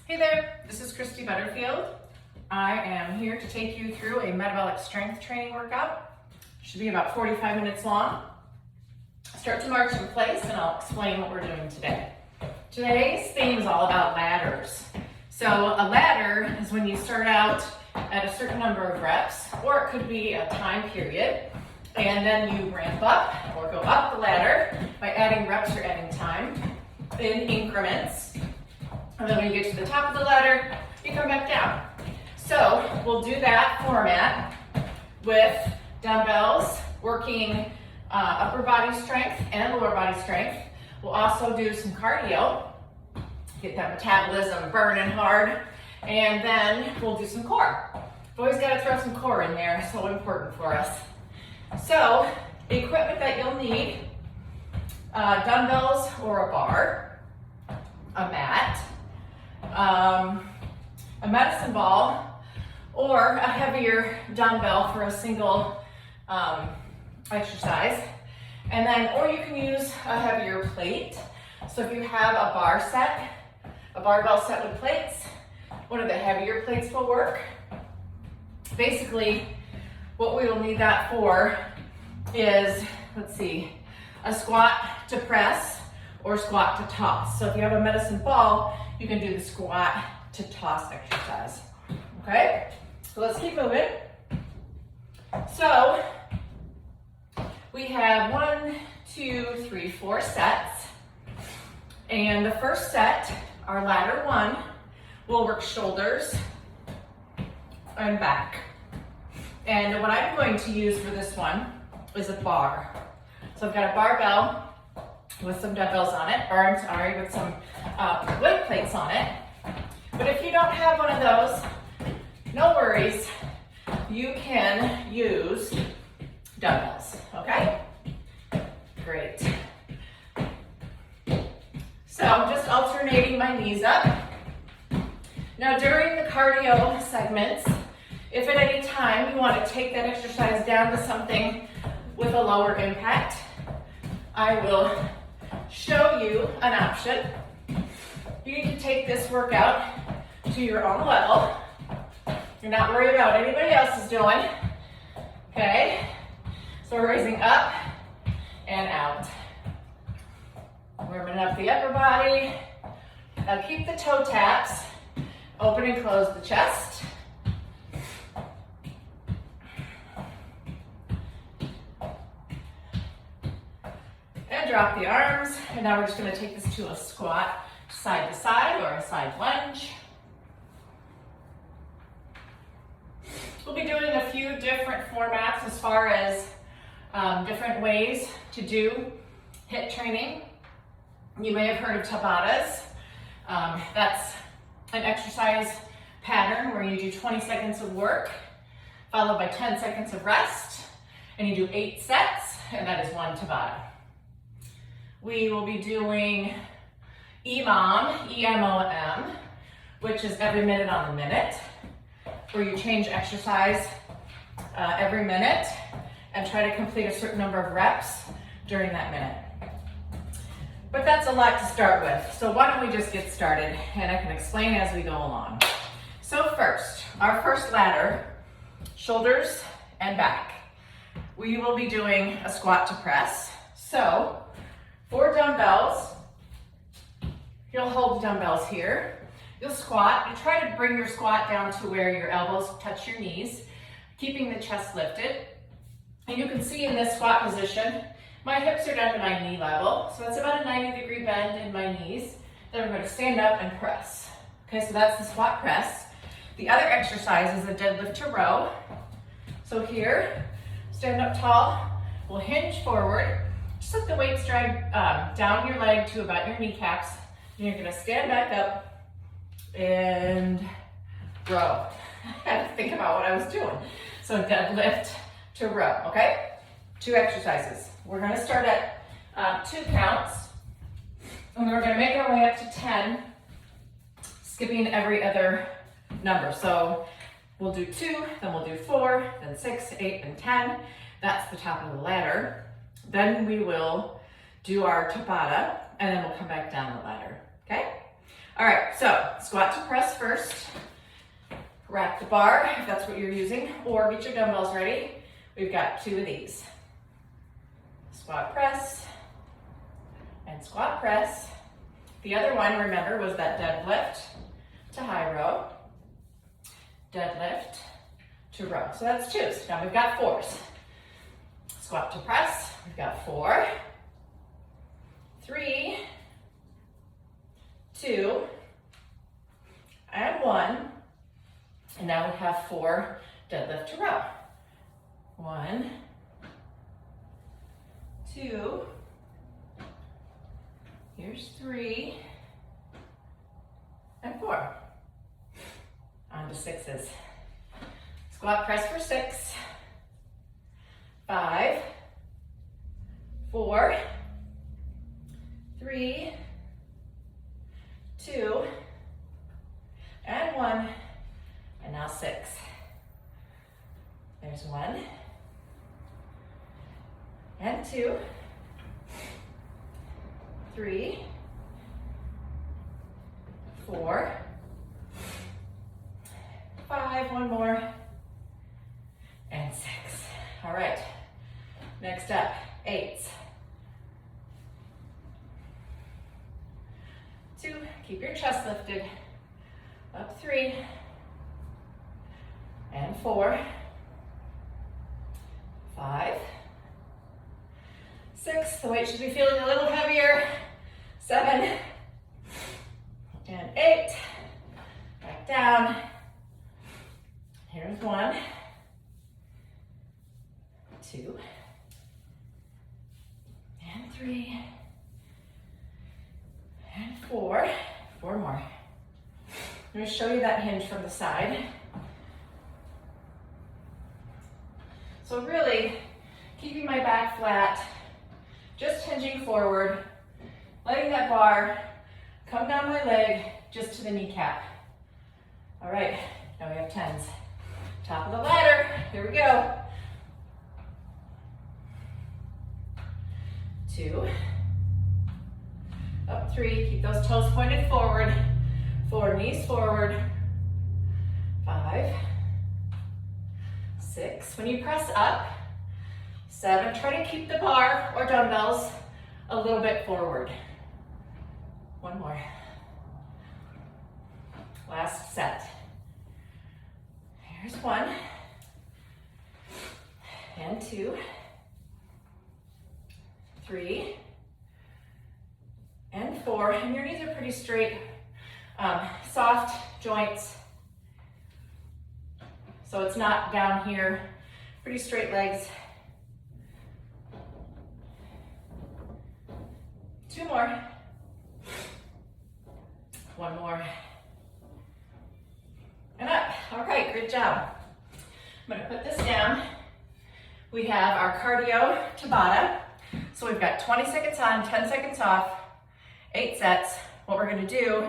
Hey there, this is Kristy Butterfield. I am here to take you through a metabolic strength training workout. It should be about 45 minutes long. Start to march in place and I'll explain what we're doing today. Today's theme is all about ladders. So a ladder is when you start out at a certain number of reps, or it could be a time period, and then you ramp up or go up the ladder by adding reps or adding time in increments. And then when you get to the top of the ladder, you come back down. So we'll do that format with dumbbells, working upper body strength and lower body strength. We'll also do some cardio, get that metabolism burning hard, and then we'll do some core. Always got to throw some core in there, so important for us. So the equipment that you'll need, dumbbells or a bar, a mat, a medicine ball, or a heavier dumbbell for a single exercise. And then, or you can use a heavier plate. So if you have a barbell set with plates, one of the heavier plates will work. Basically, what we will need that for is, a squat to press or squat to toss. So if you have a medicine ball, you can do the squat to toss exercise. Okay? So let's keep moving. So we have 1, 2, 3, 4 sets. And the first set, our ladder 1, will work shoulders and back. And what I'm going to use for this one is a bar. So I've got a barbell with some dumbbells on it, with some weight plates on it. But if you don't have one of those, no worries. You can use dumbbells, okay? Great. So I'm just alternating my knees up. Now during the cardio segments, if at any time you want to take that exercise down to something with a lower impact, I will show you an option. You need to take this workout to your own level. You're not worried about what anybody else is doing. Okay? So we're raising up and out. Warming up the upper body. Now keep the toe taps open and close the chest. And drop the arms. And now we're just going to take this to a squat, side to side or a side lunge. We'll be doing a few different formats as far as different ways to do HIIT training. You may have heard of Tabatas. That's an exercise pattern where you do 20 seconds of work, followed by 10 seconds of rest, and you do 8 sets, and that is 1 Tabata. We will be doing EMOM, E-M-O-M, which is every minute on the minute, where you change exercise every minute and try to complete a certain number of reps during that minute. But that's a lot to start with, so why don't we just get started and I can explain as we go along. So first, our first ladder, shoulders and back. We will be doing a squat to press. So 4 dumbbells, you'll hold the dumbbells here. You'll squat. You try to bring your squat down to where your elbows touch your knees, keeping the chest lifted. And you can see in this squat position, my hips are down to my knee level, so that's about a 90-degree bend in my knees. Then I'm going to stand up and press. Okay, so that's the squat press. The other exercise is a deadlift to row. So here, stand up tall, we'll hinge forward. Just let the weights drag down your leg to about your kneecaps. And you're going to stand back up and row. I had to think about what I was doing. So deadlift to row, okay? 2 exercises. We're going to start at 2 counts, and we're going to make our way up to 10, skipping every other number. So we'll do 2, then we'll do 4, then 6, 8, and 10. That's the top of the ladder. Then we will do our Tabata, and then we'll come back down the ladder, okay? All right, so squat to press first. Rack the bar if that's what you're using, or get your dumbbells ready. We've got 2 of these. Squat press and squat press. The other one, remember, was that deadlift to high row, deadlift to row. So that's 2s. Now we've got 4s. Squat to press, we've got 4, 3, 2, and 1. And now we have 4 deadlift to row. 1, 2, here's 3, and 4. On to 6s. Squat press for 6, 5, 4, 3, 2, and 1, and now 6. There's 1, and 2, 3, 4, 5, 1 more, and 6. All right, next up, 8s. 2, keep your chest lifted. Up 3, and 4, 5, 6, the weight should be feeling a little heavier. 7, and 8, back down. Here's 1, 2, and 3, and 4, 4 more. I'm going to show you that hinge from the side. So really, keeping my back flat, just hinging forward, letting that bar come down my leg just to the kneecap. All right, now we have 10s. Top of the ladder, here we go. 2, up 3, keep those toes pointed forward. 4, knees forward. 5, 6. When you press up, 7, try to keep the bar or dumbbells a little bit forward. 1 more. Last set. Here's 1, and 2, 3, and 4. And your knees are pretty straight, soft joints. So it's not down here, pretty straight legs. 2 more. 1 more. And up. All right, good job. I'm gonna put this down. We have our cardio Tabata. So we've got 20 seconds on, 10 seconds off, 8 sets. What we're gonna do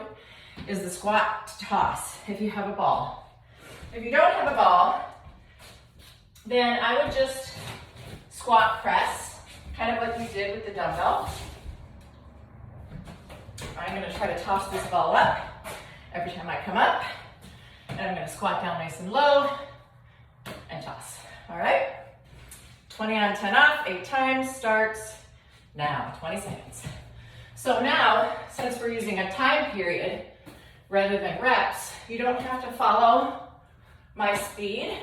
is the squat to toss if you have a ball. If you don't have a ball, then I would just squat press, kind of like we did with the dumbbell. I'm gonna try to toss this ball up every time I come up, and I'm gonna squat down nice and low and toss, all right? 20 on, 10 off, 8 times, starts now, 20 seconds. So now, since we're using a time period rather than reps, you don't have to follow my speed.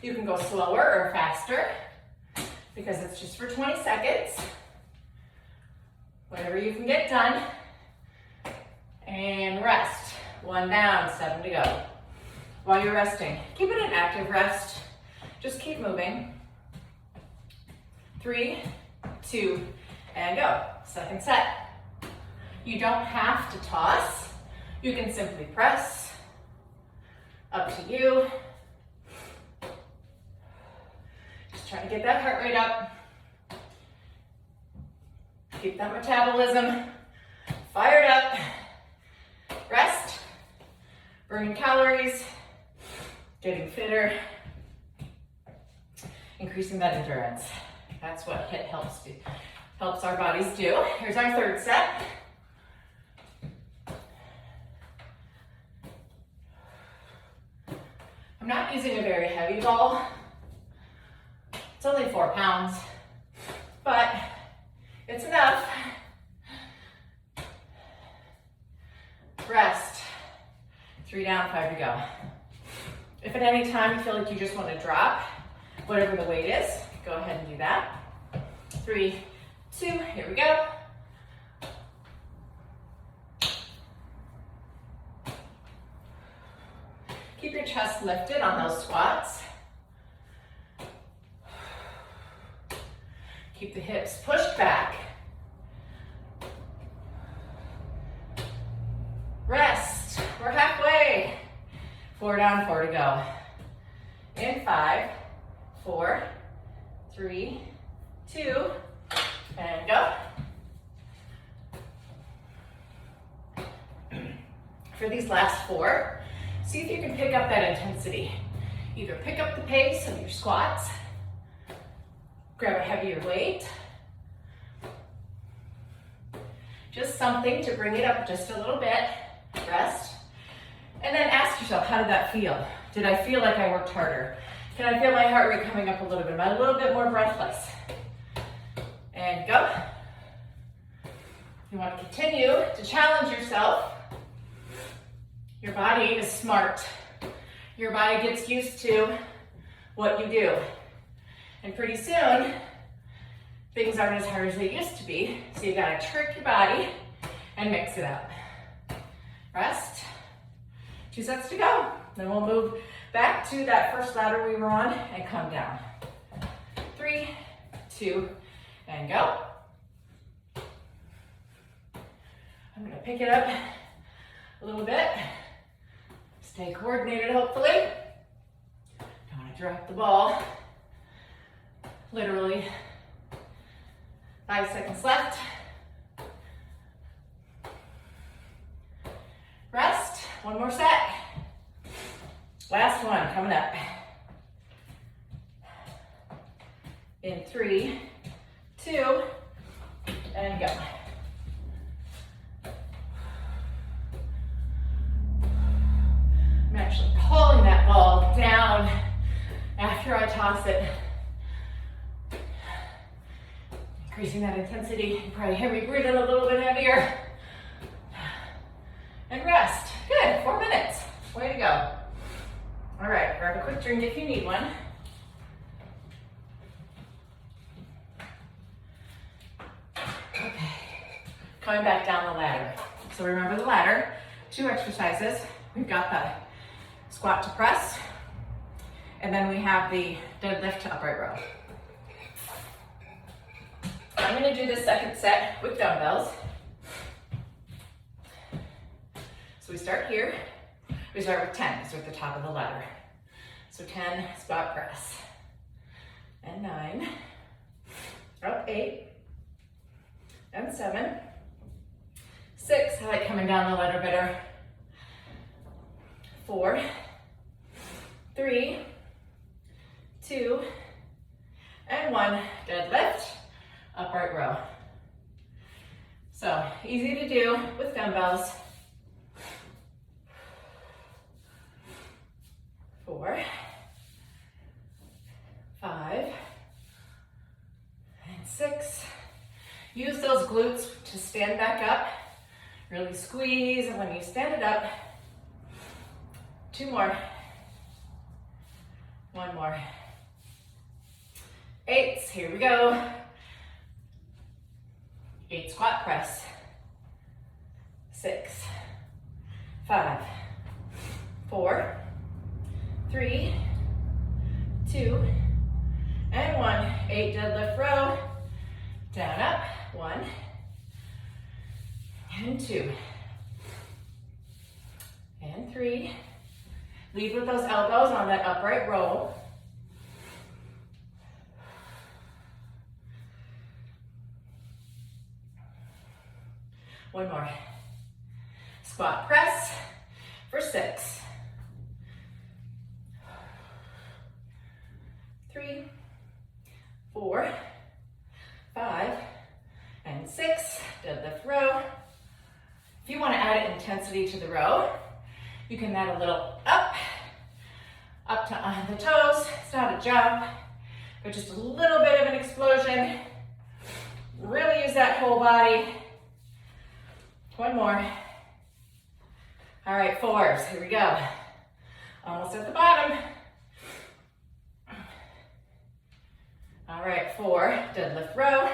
You can go slower or faster because it's just for 20 seconds. Whatever you can get done. And rest. 1 down, 7 to go. While you're resting, keep it an active rest. Just keep moving. 3, 2, and go. Second set. You don't have to toss. You can simply press. Up to you. Just try to get that heart rate up. Keep that metabolism fired up. Rest. Burning calories. Getting fitter. Increasing that endurance. That's what HIIT helps our bodies do. Here's our third set. I'm not using a very heavy ball. It's only 4 pounds, but it's enough. Rest. 3 down, 5 to go. If at any time you feel like you just want to drop, whatever the weight is, go ahead and do that. 3, 2, here we go. Keep your chest lifted on those squats. Keep the hips pushed back. Rest. We're halfway. 4 down, 4 to go. In 5, 4, 3, 2, and go. For these last 4, see if you can pick up that intensity. Either pick up the pace of your squats, grab a heavier weight, just something to bring it up just a little bit, rest, and then ask yourself, how did that feel? Did I feel like I worked harder? Can I feel my heart rate coming up a little bit? Am I a little bit more breathless? And go. You want to continue to challenge yourself. Your body is smart. Your body gets used to what you do. And pretty soon, things aren't as hard as they used to be. So you gotta trick your body and mix it up. Rest. 2 sets to go. Then we'll move back to that first ladder we were on and come down. 3, 2, and go. I'm gonna pick it up a little bit. Stay coordinated, hopefully. Don't want to drop the ball. Literally 5 seconds left. Rest. 1 more set. Last one coming up. In 3, 2, and go. I'm actually pulling that ball down after I toss it. Increasing that intensity. You probably hear me breathing a little bit heavier. And rest. Good, 4 minutes. Way to go. All right, grab a quick drink if you need one. Okay, coming back down the ladder. So remember the ladder, 2 exercises. We've got the squat to press, and then we have the deadlift to upright row. I'm gonna do the second set with dumbbells. So we start here. We start with 10, because we're at the top of the ladder. So 10, squat press. And 9, up 8, and 7, 6, I like coming down the ladder better. 4, 3, 2, and 1, deadlift, upright row. So easy to do with dumbbells. 4, 5, and 6. Use those glutes to stand back up. Really squeeze, and when you stand it up, 2 more. 1 more. 8, here we go. 8 squat press. 6, 5, 4, 3, 2, and 1. 8 deadlift row. Down, up. 1, and 2, and 3. Lead with those elbows on that upright row. 1 more. Squat press for 6. 3, 4, 5, and 6. Deadlift row. If you want to add intensity to the row, you can add a little up up to the toes. It's not a jump, but just a little bit of an explosion. Really use that whole body. One more. All right, 4s, here we go. Almost at the bottom. All right, 4, deadlift row.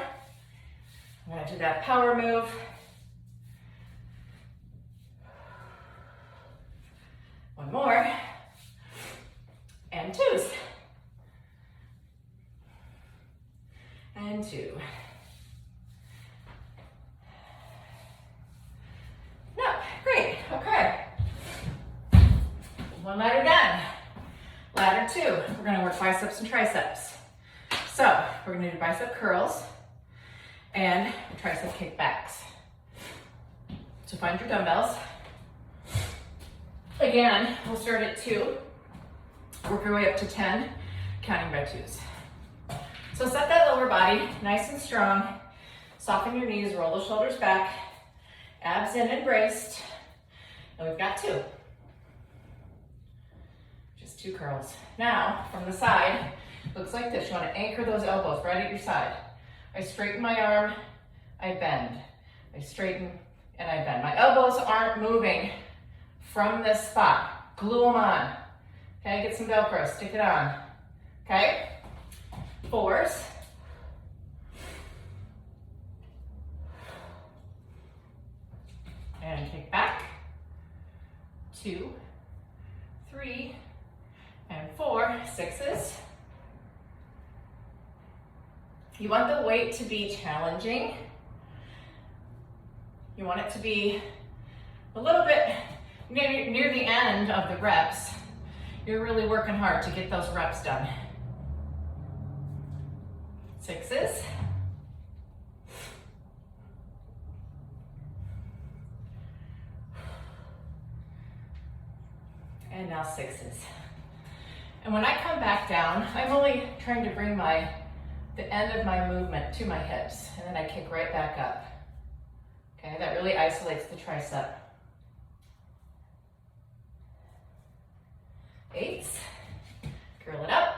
I'm gonna do that power move. One more, and 2s. And 2. No, great, okay. One ladder done. Ladder 2, we're gonna work biceps and triceps. So, we're gonna do bicep curls and tricep kickbacks. So find your dumbbells. Again, we'll start at 2, work our way up to 10, counting by 2s. So set that lower body nice and strong. Soften your knees, roll the shoulders back, abs in and braced. And we've got 2. Just 2 curls. Now, from the side, looks like this. You want to anchor those elbows right at your side. I straighten my arm, I bend. I straighten and I bend. My elbows aren't moving from this spot. Glue them on. Okay, get some Velcro, stick it on. Okay, 4s. And kick back. 2, 3, and 4, 6s. You want the weight to be challenging. You want it to be a little bit near the end of the reps. You're really working hard to get those reps done. 6s. And now 6s. And when I come back down, I'm only trying to bring the end of my movement to my hips, and then I kick right back up. Okay, that really isolates the tricep. 8s, curl it up.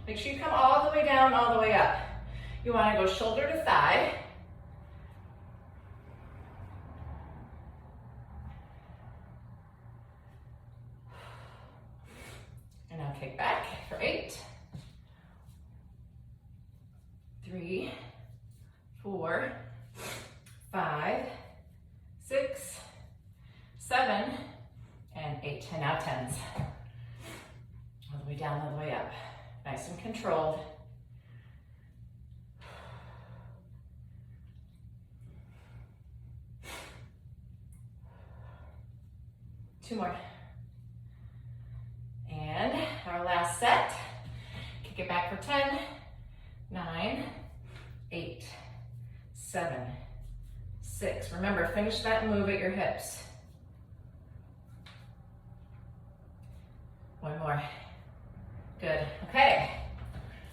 Make sure you come all the way down, all the way up. You want to go shoulder to thigh. And now kick back for 8. 3, 4, 5, 6, 7, and 8. And now 10s. All the way down, all the way up. Nice and controlled. Two more. And our last set. Kick it back for 10, 9, 8, 7, 6. Remember, finish that move at your hips. One more. Good. Okay.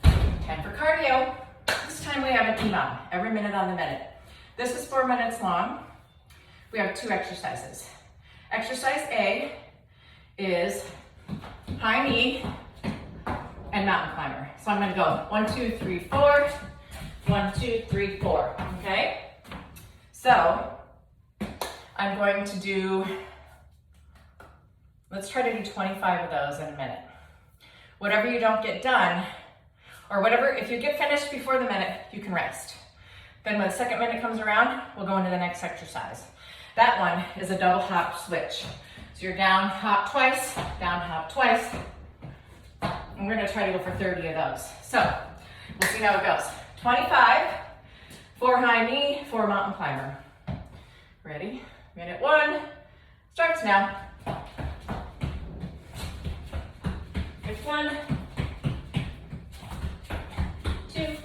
Time for cardio. This time we have an EMOM, every minute on the minute. This is 4 minutes long. We have 2 exercises. Exercise A is high knee and mountain climber. So I'm going to go 1, 2, 3, 4. 1, 2, 3, 4. Okay? So I'm going to do, let's try to do 25 of those in a minute. Whatever you don't get done, or whatever, if you get finished before the minute, you can rest. Then when the second minute comes around, we'll go into the next exercise. That one is a double hop switch. So you're down, hop twice, down, hop twice. And we're gonna try to go for 30 of those. So we'll see how it goes. 25, 4 high knee, 4 mountain climber. Ready? Minute 1 starts now. It's 1, 2,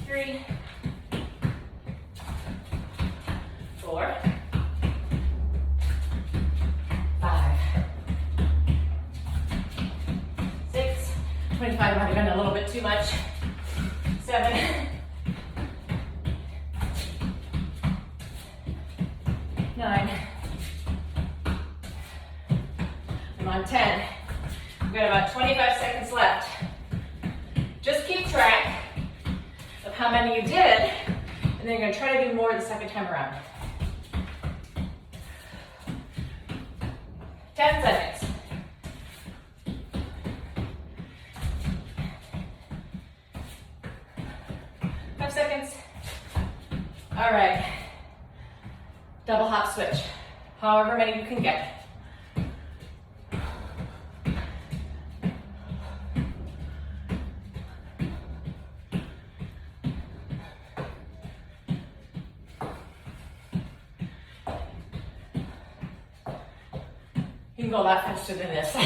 3, 4, 5, 6, 25 might have been a little bit too much. 7, 9, about 25 seconds left. Just keep track of how many you did, and then you're going to try to do more the second time around. 10 seconds. Seconds. All right. Double hop switch. However many you can get. You can go a lot faster than this. I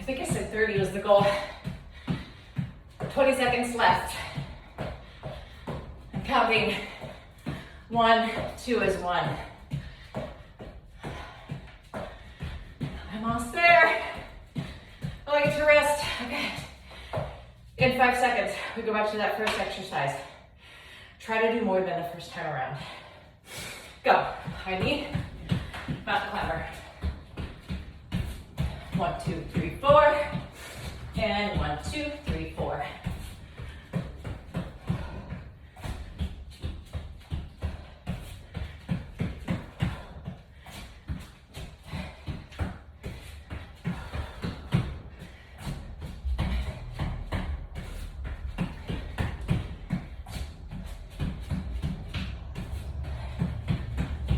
think I said 30 was the goal. 20 seconds left. I'm counting 1, 2 is 1. I'm almost there. Oh, I get to rest. Okay. In 5 seconds, we go back to that first exercise. Try to do more than the first time around. Go. High knee, mountain climber. 1, 2, 3, 4. And 1, 2, 3, 4.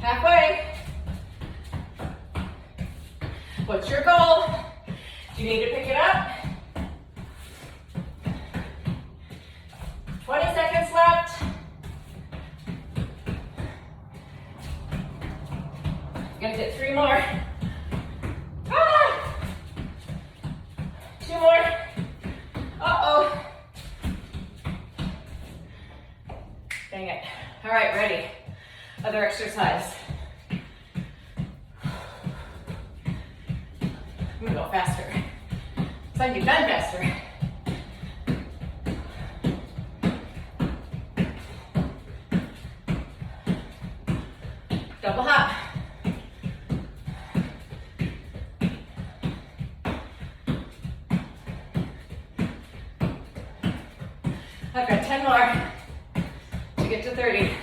Halfway. What's your goal? Do you need to pick it up? 20 seconds left. Gonna get 3 more. Ah! 2 more. Uh-oh. Dang it. All right, ready. Other exercise. I'm gonna go faster. So I can get done faster. Double hop. I've got 10 more to get to 30.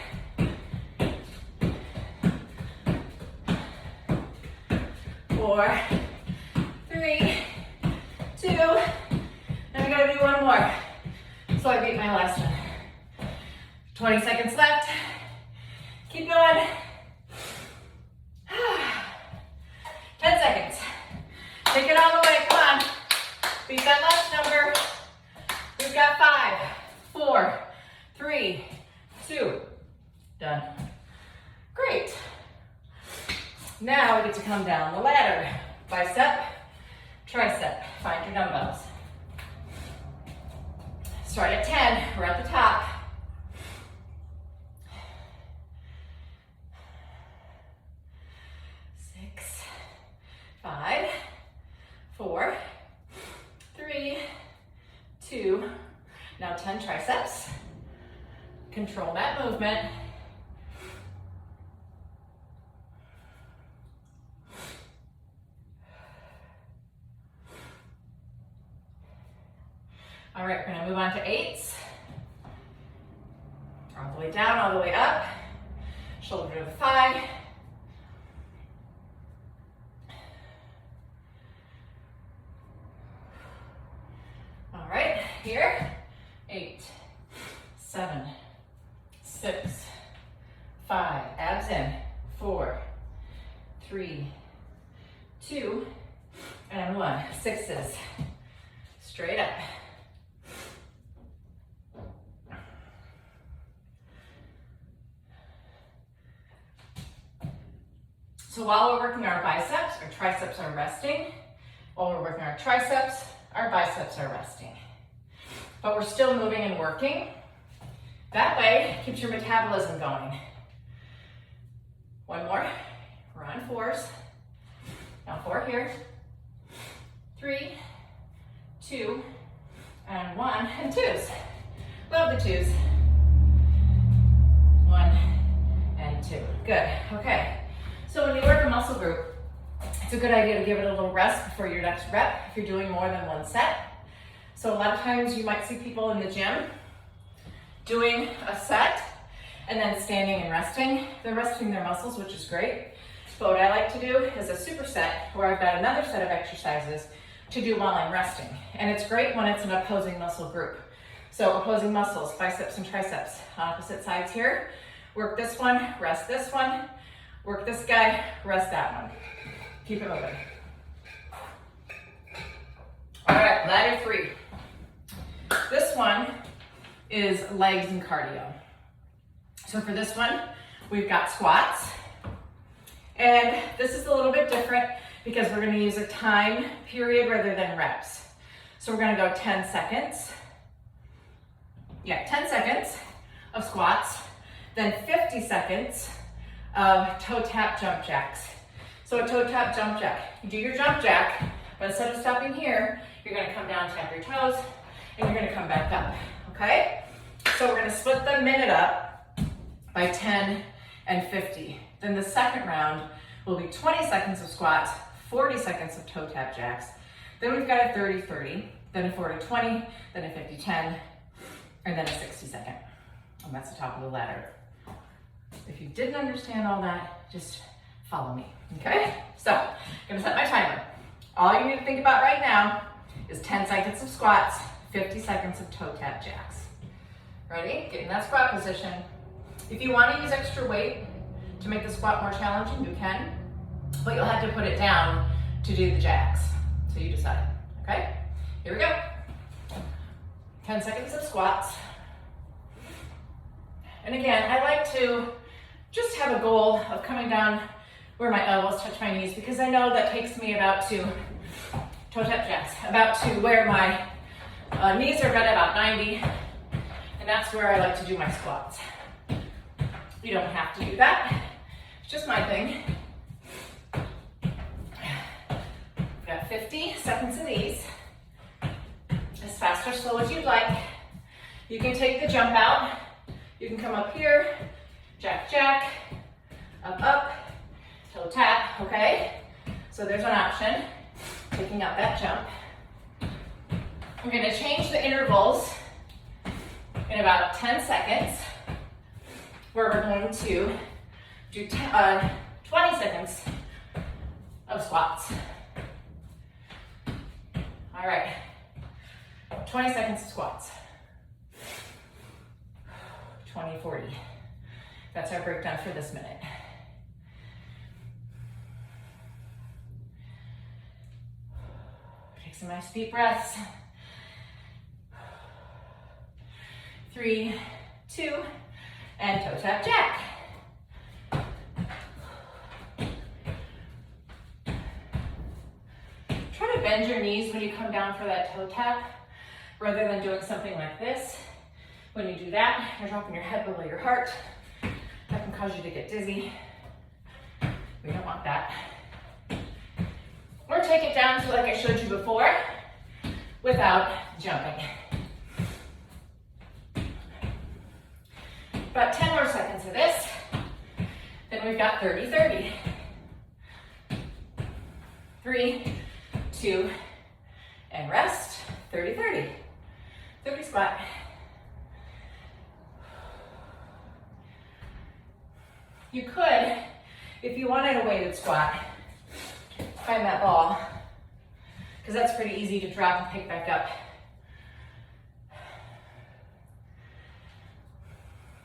4, 3, 2, and I gotta do 1 more. So I beat my last one. 20 seconds left. Keep going. 10 seconds. Take it all the way, come on. Beat that last number. We've got 5, 4, 3, 2. Done. Great. Now we get to come down the ladder. Bicep, tricep. Find your dumbbells. Start at 10, we're at the top. 6, 5, 4, 3, 2. Now 10 triceps. Control that movement. All right, we're gonna move on to 8s. All the way down, all the way up. Shoulder to the thigh. All right, here. 8, 7, 6, 5. Abs in. 4, 3, 2, and 1. 6s. Straight up. So while we're working our biceps, our triceps are resting. While we're working our triceps, our biceps are resting. But we're still moving and working. That way, keeps your metabolism going. 1 more. We're on 4s. Now 4 here. 3, 2, and 1, and 2s. Love the 2s. 1 and 2. Good. Okay. So when you work a muscle group, it's a good idea to give it a little rest before your next rep if you're doing more than one set. So a lot of times you might see people in the gym doing a set and then standing and resting. They're resting their muscles, which is great. But what I like to do is a superset where I've got another set of exercises to do while I'm resting. And it's great when it's an opposing muscle group. So opposing muscles, biceps and triceps, opposite sides here. Work this one, rest this one. Work this guy, rest that one. Keep it moving. All right, ladder 3. This one is legs and cardio. So for this one, we've got squats. And this is a little bit different because we're gonna use a time period rather than reps. So we're gonna go 10 seconds. Yeah, 10 seconds of squats, then 50 seconds of toe tap jump jacks. So a toe tap jump jack, you do your jump jack, but instead of stopping here, you're gonna come down, tap your toes, and you're gonna come back up, okay? So we're gonna split the minute up by 10 and 50. Then the second round will be 20 seconds of squats, 40 seconds of toe tap jacks. Then we've got a 30-30, then a 40-20, then a 50-10, and then a 60-second. And that's the top of the ladder. If you didn't understand all that, just follow me, okay? So, I'm gonna set my timer. All you need to think about right now is 10 seconds of squats, 50 seconds of toe tap jacks. Ready? Get in that squat position. If you want to use extra weight to make the squat more challenging, you can, but you'll have to put it down to do the jacks. So you decide, okay? Here we go. 10 seconds of squats. And again, I like to just have a goal of coming down where my elbows touch my knees because I know that takes me about to toe tap jacks, about to where my knees are bent about 90, and that's where I like to do my squats. You don't have to do that. It's just my thing. We've got 50 seconds of these. As fast or slow as you'd like. You can take the jump out. You can come up here, jack, jack, up, up, toe tap, okay? So there's an option, taking out that jump. We're gonna change the intervals in about 10 seconds, where we're going to do 20 seconds of squats. All right, 20 seconds of squats. 20, 40. That's our breakdown for this minute. Take some nice deep breaths. 3, 2, and toe tap jack. Try to bend your knees when you come down for that toe tap, rather than doing something like this. When you do that, you're dropping your head below your heart. That can cause you to get dizzy. We don't want that. Or take it down to like I showed you before, without jumping. About 10 more seconds of this. Then we've got 30-30. 3, 2, and rest. 30-30. 30 squat. You could, if you wanted a weighted squat, find that ball, because that's pretty easy to drop and pick back up.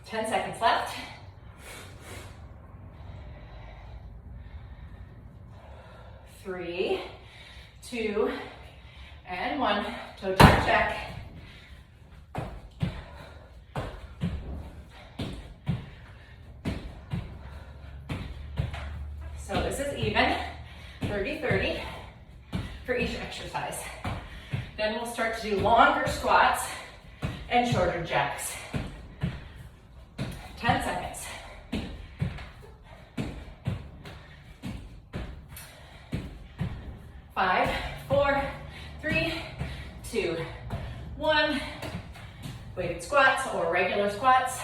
10 seconds left. 3, 2, and 1. Toe tap jack. So this is even, 30-30 for each exercise. Then we'll start to do longer squats and shorter jacks. 10 seconds. 5, 4, 3, 2, squats or regular squats.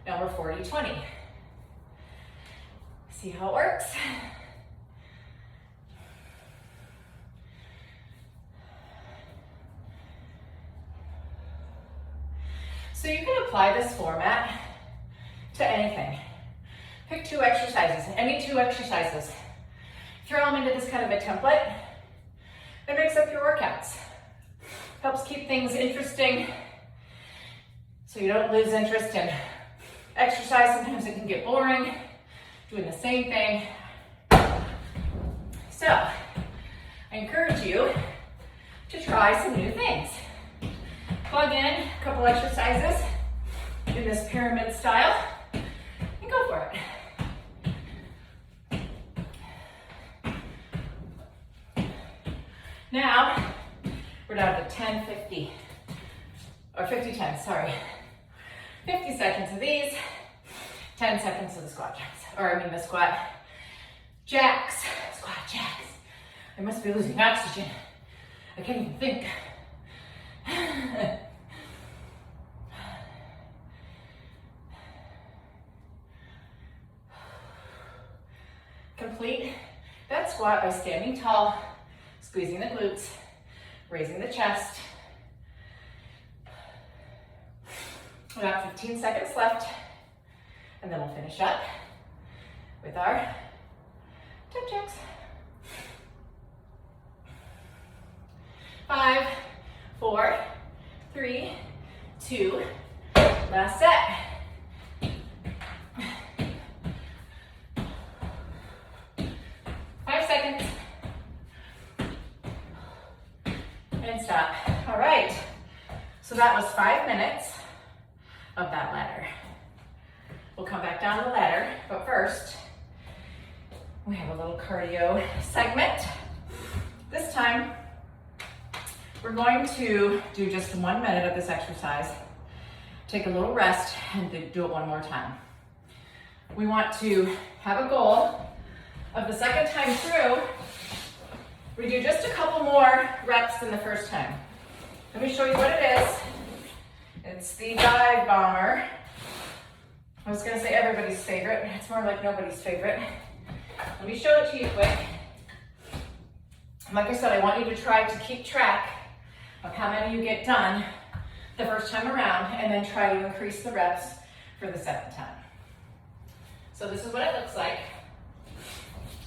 Now we're 40-20. See how it works? So you can apply this format to anything. Pick 2 exercises, any 2 exercises. Throw them into this kind of a template. It mix up your workouts. Helps keep things interesting so you don't lose interest in exercise. Sometimes it can get boring doing the same thing. So I encourage you to try some new things. Plug in a couple exercises in this pyramid style and go for it. Now, we're down to 10-50, or 50-10, sorry. 50 seconds of these, 10 seconds of the squat jacks, the squat jacks, squat jacks. I must be losing oxygen. I can't even think. Complete that squat by standing tall, squeezing the glutes, raising the chest. We got 15 seconds left, and then we'll finish up with our tip jacks. 5, 4, 3, 2, last set. 5 seconds. And stop. All right. So that was 5 minutes of that ladder. We'll come back down the ladder, but first, we have a little cardio segment. This time, we're going to do just 1 minute of this exercise, take a little rest, and do it one more time. We want to have a goal of the second time through, we do just a couple more reps than the first time. Let me show you what it is. It's the dive bomber. I was gonna say everybody's favorite. It's more like nobody's favorite. Let me show it to you quick. Like I said, I want you to try to keep track of how many you get done the first time around, and then try to increase the reps for the second time. So this is what it looks like.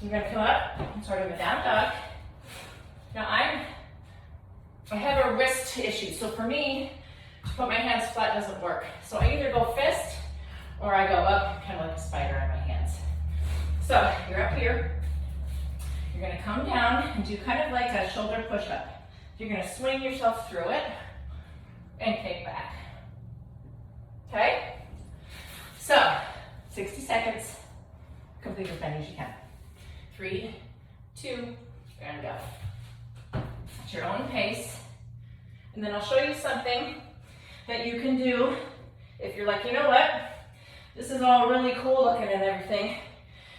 You're gonna come up in sort of a down dog. Now I have a wrist issue, so for me, to put my hands flat doesn't work. So I either go fist or I go up, kind of like a spider on my hands. So you're up here. You're gonna come down and do kind of like a shoulder push-up. You're gonna swing yourself through it and kick back. Okay? So, 60 seconds. Complete as many as you can. 3, 2, and go. At your own pace. And then I'll show you something that you can do if you're like, you know what? This is all really cool looking and everything.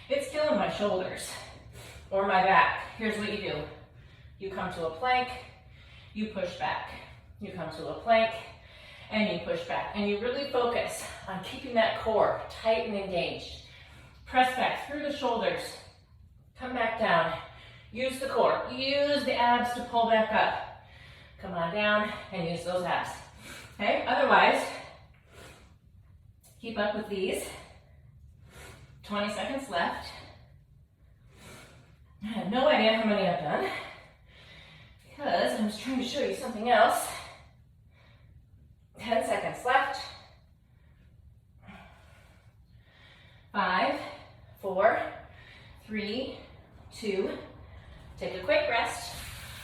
It's killing my shoulders or my back. Here's what you do. You come to a plank, you push back. You come to a plank, and you push back. And you really focus on keeping that core tight and engaged. Press back through the shoulders. Come back down. Use the core. Use the abs to pull back up. Come on down and use those abs. Okay? Otherwise, keep up with these. 20 seconds left. I have no idea how many I've done because I'm just trying to show you something else. 10 seconds left. 5, 4, 3, 2. Take a quick rest.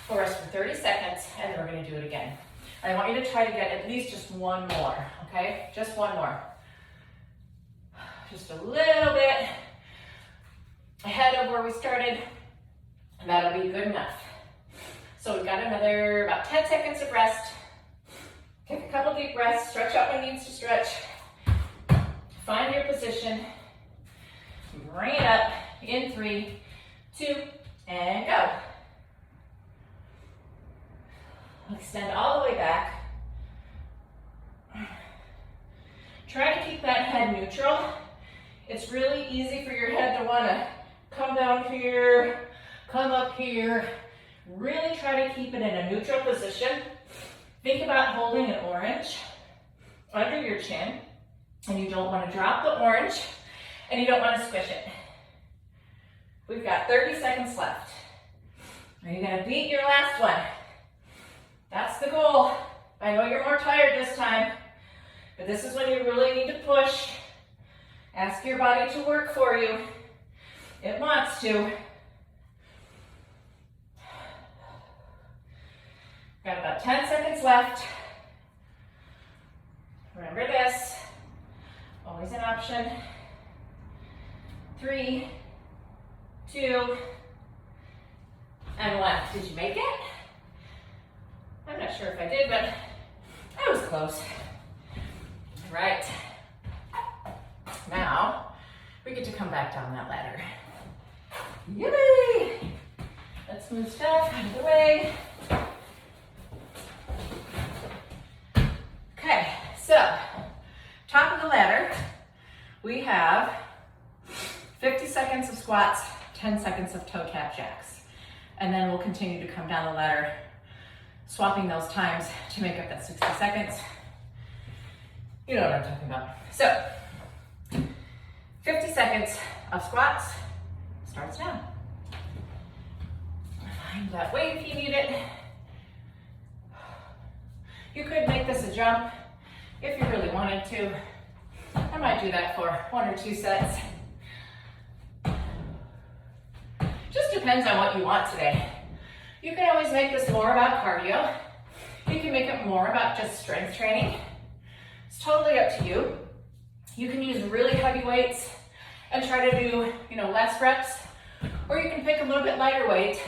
We'll rest for 30 seconds, and then we're going to do it again. I want you to try to get at least just one more, okay? Just one more. Just a little bit ahead of where we started, and that'll be good enough. So we've got another about 10 seconds of rest. Take a couple deep breaths, stretch out what needs to stretch. Find your position. Bring it up in 3, 2, and go. Extend all the way back. Try to keep that head neutral. It's really easy for your head to want to come down here, come up here. Really try to keep it in a neutral position. Think about holding an orange under your chin, and you don't want to drop the orange, and you don't want to squish it. We've got 30 seconds left. Are you going to beat your last one? That's the goal. I know you're more tired this time, but this is when you really need to push. Ask your body to work for you. It wants to. Got about 10 seconds left. Remember this, always an option. 3, 2, and 1. Did you make it? I'm not sure if I did, but I was close. All right. Now, we get to come back down that ladder. Yippee! Let's move stuff out of the way. Okay, so, top of the ladder, we have 50 seconds of squats, 10 seconds of toe tap jacks. And then we'll continue to come down the ladder, swapping those times to make up that 60 seconds. You know what I'm talking about. So, 50 seconds of squats starts now. Find that weight if you need it. You could make this a jump if you really wanted to. I might do that for 1 or 2 sets. Just depends on what you want today. You can always make this more about cardio. You can make it more about just strength training. It's totally up to you. You can use really heavy weights and try to do, less reps, or you can pick a little bit lighter weight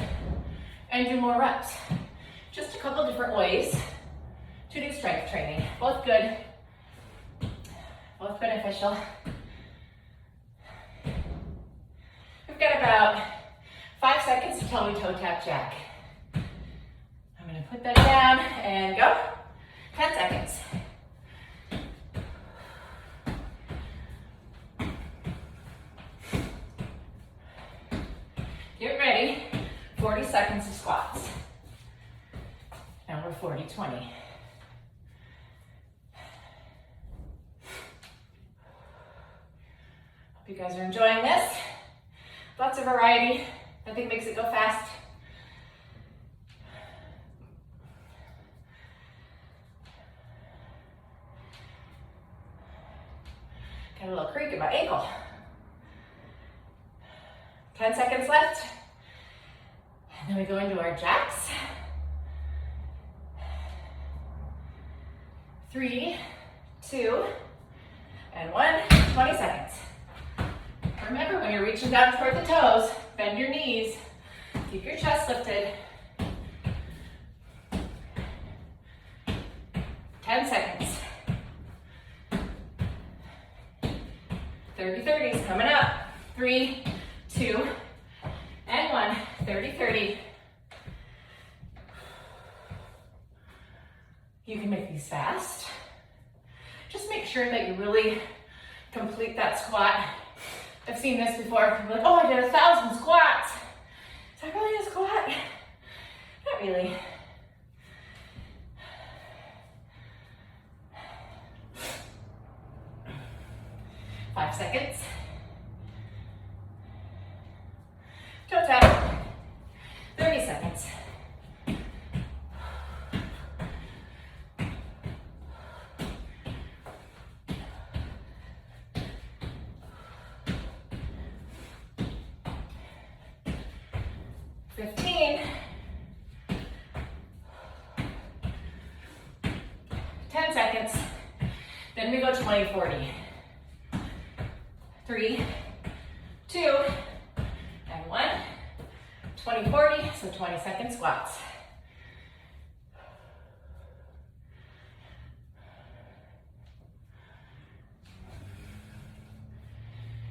and do more reps. Just a couple different ways to do strength training. Both good, both beneficial. We've got about 5 seconds until we toe tap jack. I'm gonna put that down and go. 10 seconds. Get ready, 40 seconds of squats. Now we're 40-20. Hope you guys are enjoying this. Lots of variety. I think makes it go fast. Got a little creak in my ankle. 10 seconds left. And then we go into our jacks. 3, 2, and 1. 20 seconds. Remember, when you're reaching down toward the toes, bend your knees. Keep your chest lifted. 10 seconds. 30-30s coming up. 3, 2, and 1. 30-30. You can make these fast. Just make sure that you really complete that squat. I've seen this before. People are like, oh, I did 1,000 squats. Is that really a squat? Not really. Five seconds. Toe tap. 30 seconds. Then we go 20-40. 3, 2, and 1. 20-40, so 20-second squats.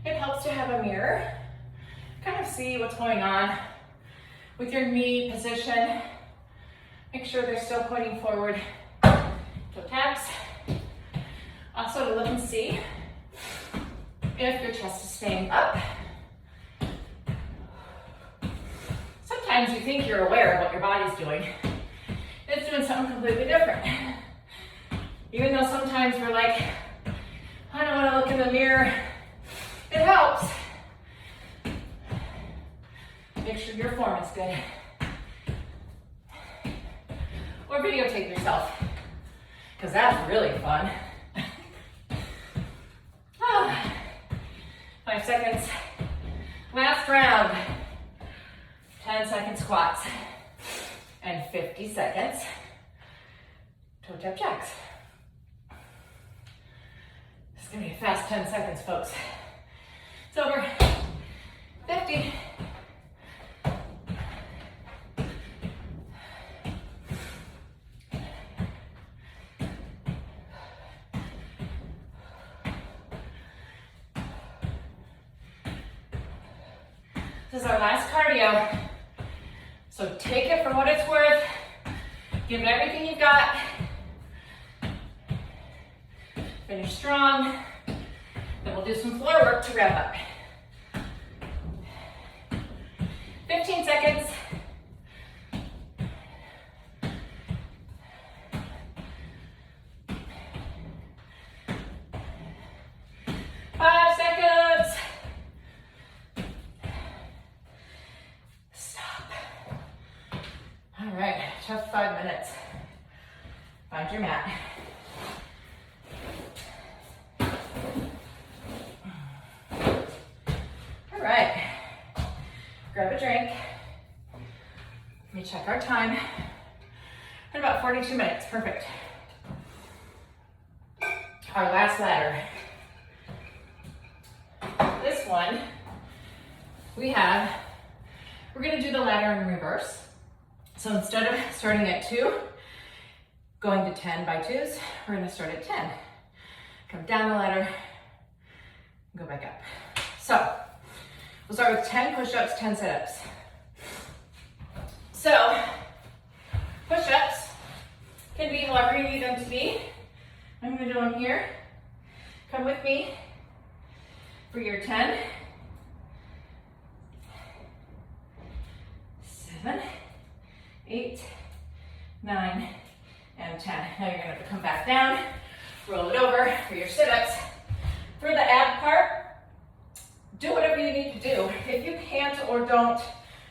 It helps to have a mirror. Kind of see what's going on with your knee position. Make sure they're still pointing forward. Toe taps. Also to look and see if your chest is staying up. Sometimes you think you're aware of what your body's doing. It's doing something completely different. Even though sometimes we're like, I don't want to look in the mirror, it helps. Make sure your form is good. Or videotape yourself, because that's really fun. 5 seconds. Last round. 10-second squats. And 50 seconds toe tap jacks. It's gonna be a fast 10 seconds, folks. It's over. 50. This is our last cardio. So take it for what it's worth. Give it everything you've got. Finish strong. Then we'll do some floor work to wrap up. 15 seconds. Tough 5 minutes. Find your mat. All right. Grab a drink. Let me check our time. In about 42 minutes. Perfect. Our last ladder. This one, we're going to do the ladder in reverse. So instead of starting at 2, going to 10 by 2s, we're gonna start at 10. Come down the ladder, go back up. So we'll start with 10 push-ups, 10 sit-ups. So push-ups can be however you need them to be. I'm gonna do them here. Come with me for your 10, 7, 8, 9, and 10. Now you're gonna have to come back down, roll it over for your sit-ups. For the ab part, do whatever you need to do. If you can't or don't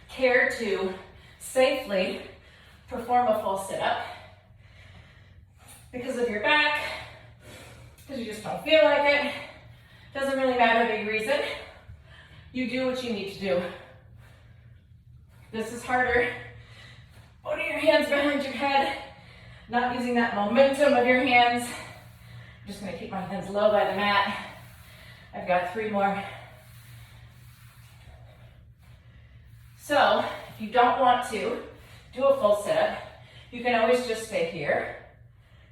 care to safely perform a full sit-up because of your back, because you just don't feel like it, doesn't really matter the reason, you do what you need to do. This is harder. Putting your hands behind your head, not using that momentum of your hands. I'm just gonna keep my hands low by the mat. I've got 3 more. So, if you don't want to do a full sit-up, you can always just stay here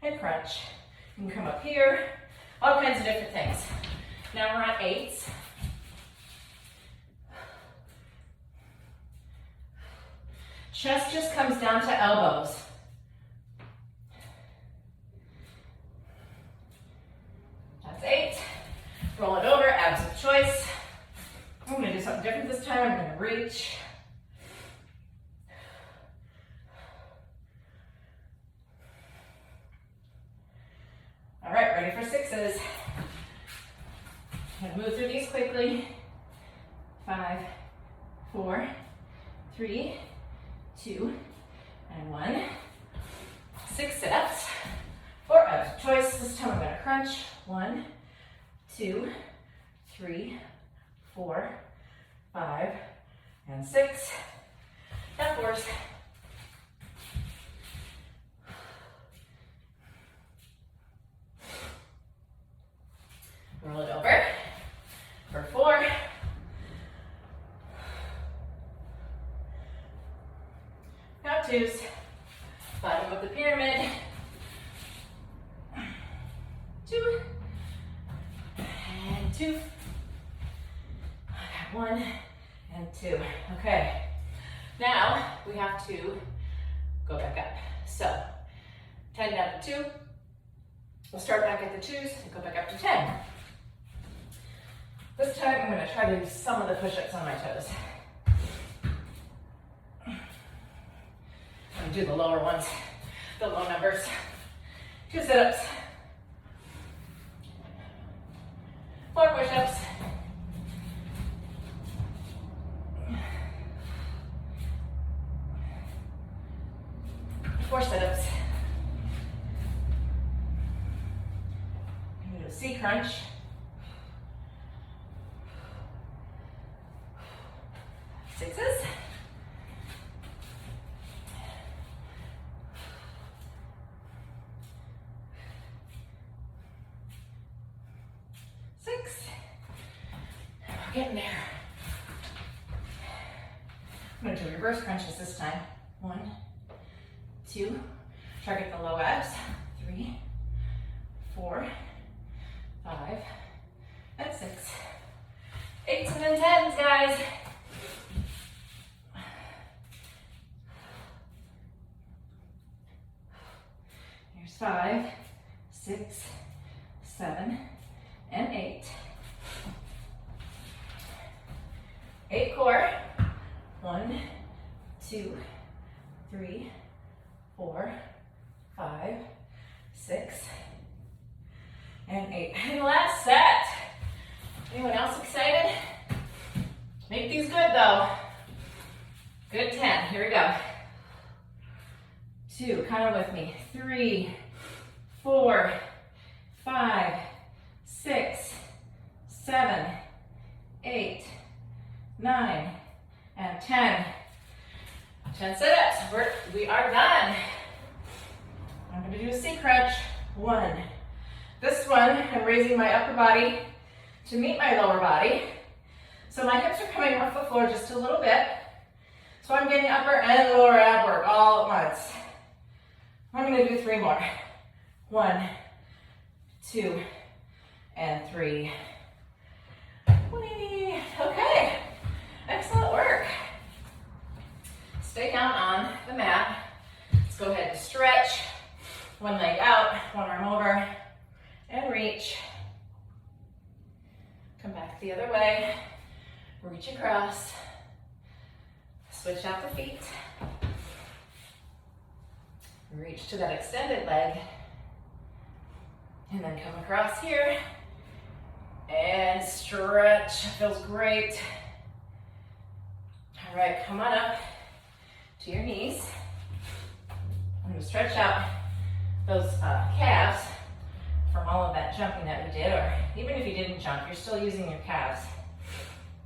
and crunch. You can come up here, all kinds of different things. Now we're on 8s. Chest just comes down to elbows. That's 8. Roll it over, abs of choice. I'm gonna do something different this time. I'm gonna reach. All right, ready for 6s. I'm gonna move through these quickly. 5, 4, 3, 2, and 1. 6 sit-ups, 4 abs of choice. This time I'm gonna crunch. 1, 2, 3, 4, 5, and 6. That 4s. Roll it over for 4. Now 2s, bottom of the pyramid. 2, and 2. 1 and 2. Okay, now we have to go back up. So 10 down to 2, We'll start back at the 2s and go back up to 10. This time I'm going to try to do some of the push-ups on my toes. I'm going to do the lower ones, the low numbers. 2 sit-ups. 4 push-ups. 4 sit-ups. I'm going to do a C crunch. 6s. 6. We're getting there. I'm going to do reverse crunches this time. 1, 2, target the low abs. 3, 4, 5, and 6. 8s and then 10s, guys. Here's 5, 6, 7, and 8. 8 core. 1, 2, 3, 4, 5, 6, and 8. And last set. Anyone else excited? Make these good though. Good 10. Here we go. 2, count them with me. 3, 4, 5, 6, 7, 8, 9, and 10. 10 sit-ups. We are done. I'm going to do a C crunch. 1. This one, I'm raising my upper body to meet my lower body. So my hips are coming off the floor just a little bit. So I'm getting upper and lower ab work all at once. I'm going to do 3 more. 1, 2, and 3. Whee! Okay. Excellent work. Stay down on the mat. Let's go ahead and stretch. 1 leg out, 1 arm over, and reach. Come back the other way. Reach across. Switch out the feet. Reach to that extended leg. And then come across here. And stretch. Feels great. All right, come on up to your knees. I'm going to stretch out those calves from all of that jumping that we did, or even if you didn't jump, you're still using your calves.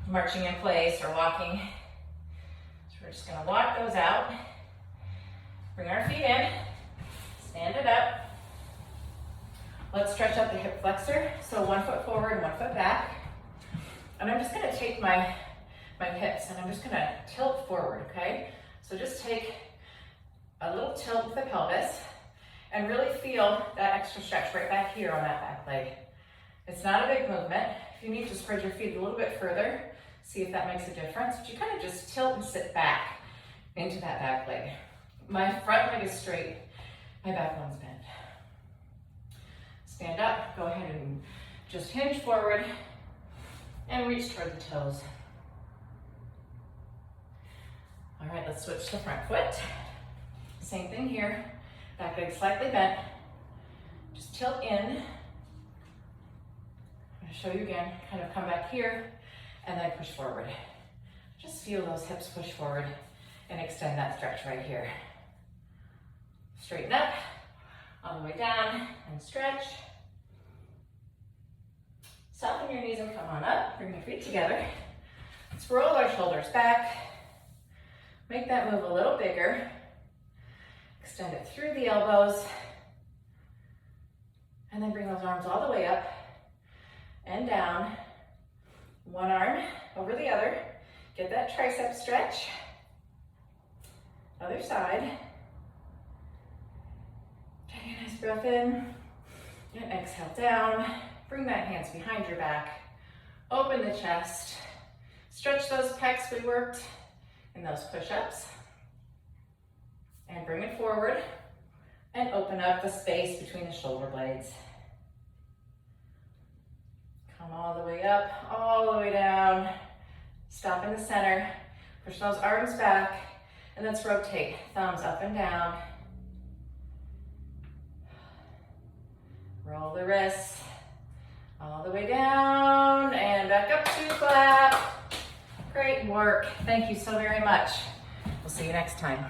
Marching in place or walking. So we're just going to walk those out. Bring our feet in. Stand it up. Let's stretch out the hip flexor. So 1 foot forward, 1 foot back. And I'm just going to take my hips and I'm just going to tilt forward, okay? So just take a little tilt with the pelvis and really feel that extra stretch right back here on that back leg. It's not a big movement. If you need to spread your feet a little bit further, see if that makes a difference. But you kind of just tilt and sit back into that back leg. My front leg is straight, my back one's bent. Stand up, go ahead and just hinge forward and reach toward the toes. All right, let's switch to the front foot. Same thing here. Back leg slightly bent. Just tilt in. I'm going to show you again. Kind of come back here and then push forward. Just feel those hips push forward and extend that stretch right here. Straighten up, all the way down and stretch. Soften your knees and come on up. Bring your feet together. Let's roll our shoulders back. Make that move a little bigger. Extend it through the elbows. And then bring those arms all the way up and down. One arm over the other. Get that tricep stretch. Other side. Take a nice breath in. And exhale down. Bring that hands behind your back. Open the chest. Stretch those pecs we worked in those push-ups. And bring it forward. And open up the space between the shoulder blades. Come all the way up, all the way down. Stop in the center. Push those arms back. And let's rotate. Thumbs up and down. Roll the wrists all the way down and back up to clap. Great work. Thank you so very much. We'll see you next time.